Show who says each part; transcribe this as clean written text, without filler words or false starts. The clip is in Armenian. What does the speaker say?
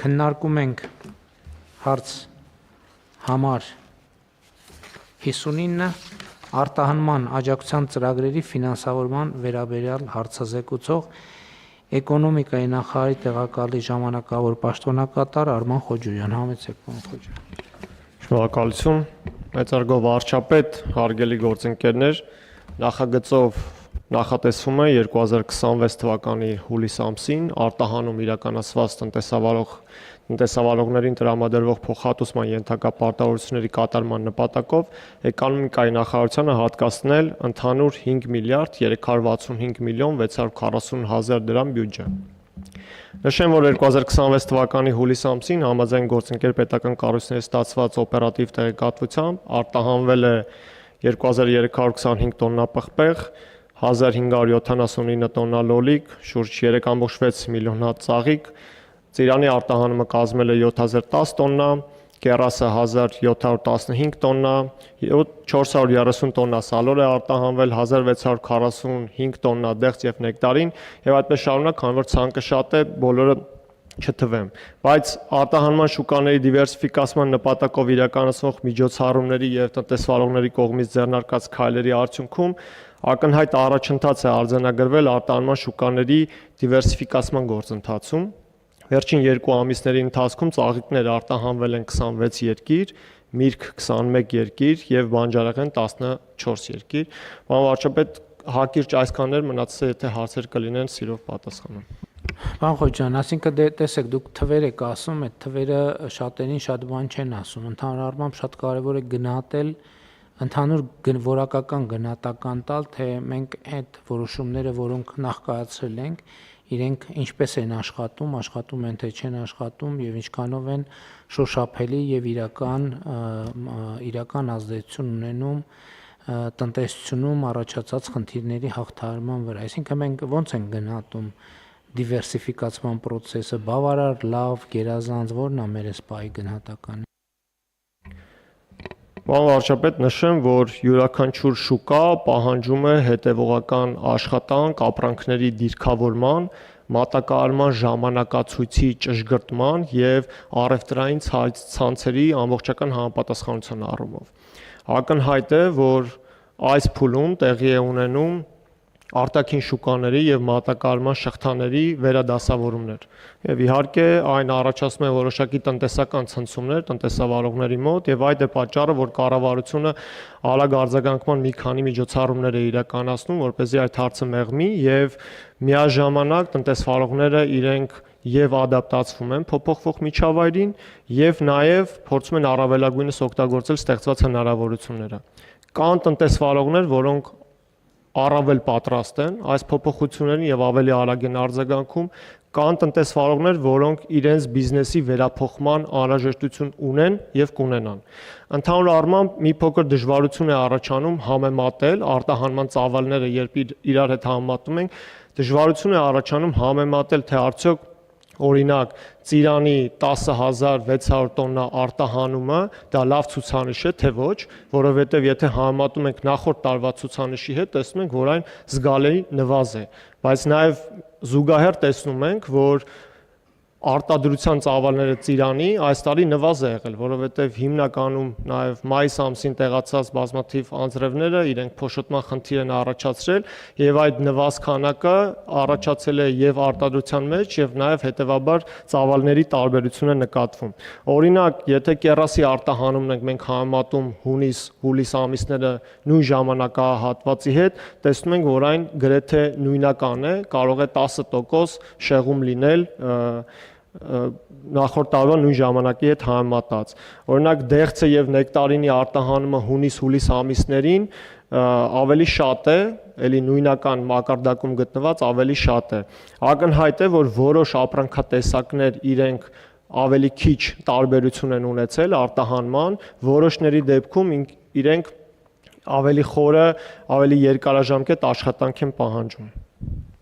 Speaker 1: Քննարկում ենք հարց համար 59 արտահանման աջակցության ծրագրերի ֆինանսավորման վերաբերյալ հարցազեկուցող էկոնոմիկայի նախարարի տեղակալի ժամանակավոր պաշտոնակատար Արման Խոջուրյան, համեցեք պարոն Խոջուրյան։
Speaker 2: Շնորհակալություն, մեծարգո վարչապետ, հարգելի գործընկերներ, նախագծով նախատեսվում է 2026 թվականի հուլիս ամսին արտահանում իրականացված տնտեսավարողներին տրամադրվող փոխհատուցման ենթակա պարտավորությունների կատարման նպատակով էկոնոմիկայի նախարարությանը հատկացնել ընդհանուր 5 միլիարդ 365 միլիոն 640 հազար դրամ բյուջե։ Նշեմ, որ 2026 թվականի հուլիս ամսին համաձայն գործընկեր պետական կառույցների ստացված օպերատիվ տեղեկատվությամբ արտահանվել է 2325 տոննա պղպեղ, 1579 տոննա լոլիկ, շուրջ 3.6 միլիոն հատ ծաղիկ, ծիրանի արտահանումը կազմել է 7010 տոննա, կեռասը 1715 տոննա, 430 տոննա սալոր է արտահանվել, 1645 տոննա դեղց եւ նեկտարին եւ այդպես շարունակ, քանի որ ցանկը շատ է, բոլորը չթվեմ, բայց արտահանման շուկաների դիվերսիֆիկացման նպատակով իրականացվող միջոցառումների եւ տնտեսվարողների կողմից ձեռնարկած քայլերի արդյունքում ակնհայտ առաջընթաց է արձանագրվել արտահանման շուկաների դիվերսիֆիկացման գործընթացում։ Վերջին 2 ամիսների ընթացքում ծաղիկներ արտահանվել են 26 երկիր, միրգ 21 երկիր եւ բանջարեղեն 14 երկիր։ Պարոն վարչապետ, հակիրճ այսքաններ մնացել, եթե հարցեր կլինեն, սիրով պատասխանեմ։
Speaker 1: Պարոն Խոջյան, ասինքն տեսեք, դուք թվեր եք ասում, այդ թվերը շատերին շատ բան չեն ասում։ Ընդհանուր առմամբ շատ կարևոր է գնահատել, ընդհանուր որակական գնահատական տալ, թե մենք այդ որոշումները, որոնք նախ կայացրել ենք, իրենք ինչպես են աշխատում են, թե չեն աշխատում եւ ինչքանով են շոշափելի եւ իրական ազդեցություն ունենում տնտեսությունում առաջացած խնդիրների հաղթահարման վրա։ Այսինքն մենք ո՞նց ենք գնահատում դիվերսիֆիկացման process-ը, բավարար, լավ, գերազանց, որն է մեր սպայի գնահատականը։
Speaker 2: Պարոն վարչապետ, նշեմ, որ յուրաքանչյուր շուկա պահանջում է հետևողական աշխատանք, ապրանքների դիրքավորման, մատակարարման ժամանակացույցի ճշգրտման եւ առևտրային ցանցերի ամբողջական համապատասխանության առումով։ Ակնհայտ է, որ այս փուլում տեղի է ունենում արտաքին շուկաների եւ մատակարարման շղթաների վերադասավորումներ։ Եվ իհարկե այն առաջացնում է որոշակի տնտեսական ցնցումներ տնտեսավարողների մոտ եւ այդ է պատճառը, որ կառավարությունը արագ արձագանքման մի քանի միջոցառումներ է իրականացնում, որպեսզի այդ հարցը մեղմի եւ միաժամանակ տնտեսվարողները իրենք եւ ադապտացվում են փոփոխվող միջավայրին եւ նաեւ փորձում են առավելագույնս օգտագործել ստեղծված հնարավորությունները։ Կան տնտեսվարողներ, որոնք առավել պատրաստ են այս փոփոխություններին եւ ավելի արագ են արձագանքում, կան տնտեսվարողներ, որոնք իրենց բիզնեսի վերափոխման անհրաժեշտություն ունեն եւ կունենան։ Ընդհանուր առմամբ մի փոքր դժվարություն է առաջանում համեմատել արտահանման ծավալները, երբ իրար հետ համեմատում ենք, դժվարություն է առաջանում համեմատել, թե արդյոք օրինակ ծիրանի 10600 տոննա արտահանումը դա լավ ցուցանիշ է, թե ոչ, որովհետև եթե համեմատում ենք նախորդ տարվա ցուցանիշի հետ, տեսնում ենք, որ այն զգալի նվազ է, բայց նաև զուգահեռ տեսնում ենք, որ արտադրության ծավալները ծիրանի այս տարի նվազ է եղել, որովհետև հիմնականում նաև մայիս ամսին տեղացած բազմաթիվ անձրևները իրենք փոշոտման խնդիր են առաջացրել եւ այդ նվազ քանակը առաջացել է եւ արտադրության մեջ եւ նաև հետեւաբար ծավալների տարբերություն է նկատվում։ Օրինակ, եթե կեռասի արտահանումն ենք մենք համեմատում հունիս ամիսները նույն ժամանակահատվածի հետ, տեսնում ենք, որ այն գրեթե նույնական է, կարող է 10% շեղում լինել նախորդ տարվա նույն ժամանակի հետ համեմատած։ Օրինակ դեղցը եւ նեկտարինի արտահանումը հունիս-հուլիս ամիսներին ավելի շատ է, էլի նույնական մակարդակում գտնված ավելի շատ է։ Ակնհայտ է, որ որոշ ապրանքատեսակներ իրենք ավելի քիչ տարբերություն են ունեցել արտահանման, որոշների դեպքում իրենք ավելի խորը, ավելի երկարաժամկետ աշխատանք են պահանջում։